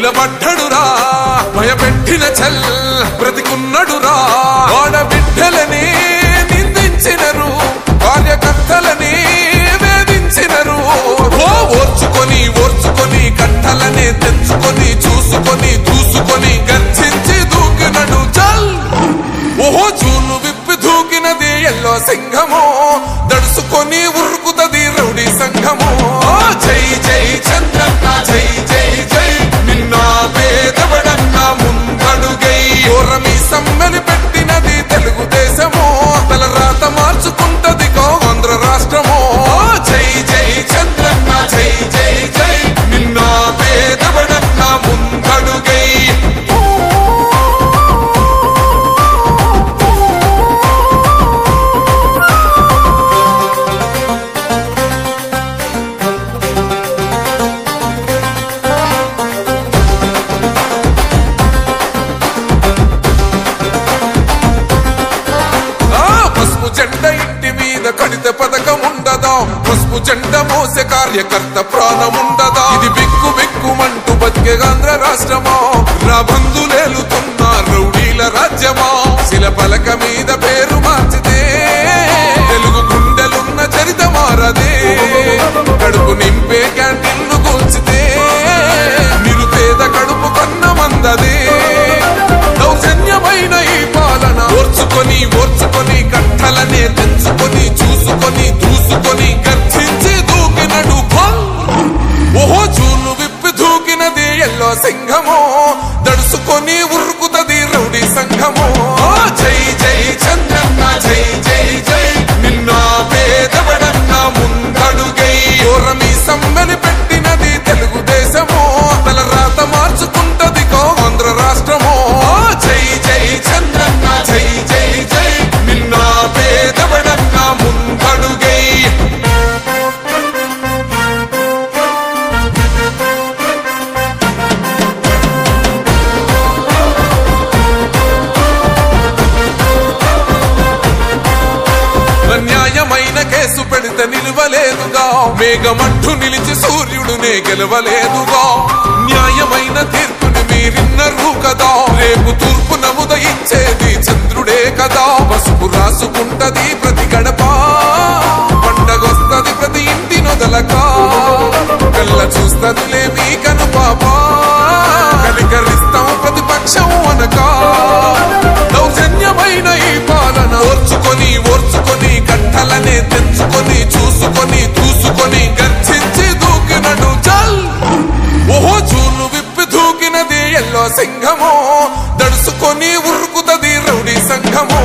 నిలబడ్డడురా భయపెట్టిన చల్ బ్రతికున్నడురా ఆడబిడ్డలని నిందించినరు కార్యకర్తలని వేధించినరు ఓర్చుకొని ఓర్చుకొని కట్టలనే తెంచుకొని చూసుకొని దూసుకొని గర్జించి దూకినడు చల్ ఓహో చూలు విప్పి దూకినది ఎల్లో సింహము దడుసుకొని ఉరుకుతది రౌడీ సంఘము జై జై చంద్రన్న జై జై జై నిన్న పేదవడన్న ముందడుగై ఓరమి సమ్మెలి పెట్టినది తెలుగుదేశము తలరాత మార్చుకుంటది ఆంధ్ర రాష్ట్రము జై జై చంద్రన్న జై జై జై నిన్న పేదవడన్న ముందడుగై జెండా ఇంటి మీద కడిత పథకం ఉండదా పసుపు జెండా మోసే కార్యకర్త ప్రాణముండదా ఇది బిక్కు బిక్కుమంటూ బతికే ఆంధ్ర రాష్ట్రమా రాబందులేలుతున్న రౌడీల రాజ్యమా శిల పలక మీద పేరు మార్చితే తెలుగు గుండెలున్న చరిత మారదే కడుపు నింపే క్యాంటీన్లు కూల్చితే నిరుపేద కడుపు కన్న మందదే దౌర్జన్యమైన ఈ పాలన ఓర్చుకొని ఓర్చుకొని కట్టలనే తెంచుకొని చూసుకొని దూసుకొని గర్జించి దూకినడు ఓహో చూలు విప్పి దూకినది ఎల్లో సింహము దడుసుకొని ఉరుకుతది రౌడీ సంఘము జై జై చంద్రన్న జై జై జై నిన్న పేదవడన్న ముందడుగై ఓరమి సమ్మెలి పెట్టినది తెలుగుదేశము తలరాత మార్చుకుంటది ఆంధ్ర రాష్ట్రము జై జై చంద్రన్న జై జై జై నిన్న పేదవడన్న ముందడుగై న్యాయమైన కేసు పెడితే నిలవలేదుగా మేఘమంటూ నిలిచి సూర్యుడునే గెలవలేదుగా న్యాయమైన తీర్పుని మీరిన్నరు కదా రేపు తూర్పు నముదయించేది చంద్రుడే కదా పసుపు రాసుకుంటది ప్రతి గడప పండగొస్తది ప్రతి ఇంటి నొదలక కళ్ళ చూస్తదిలే మీ కను పాప కనికరిస్తాం ప్రతిపక్షం అనక దౌర్జన్యమైన ఈ పాలన ఓర్చుకొని ఓర్చుకొని కట్టలనే తెంచుకొని చూసుకొని దూసుకొని గర్జించి దూకినడు చల్ ఓహో చూలు విప్పి దూకినది ఎల్లో సింహము దడుసుకొని ఉరుకుతది రౌడీ సంఘము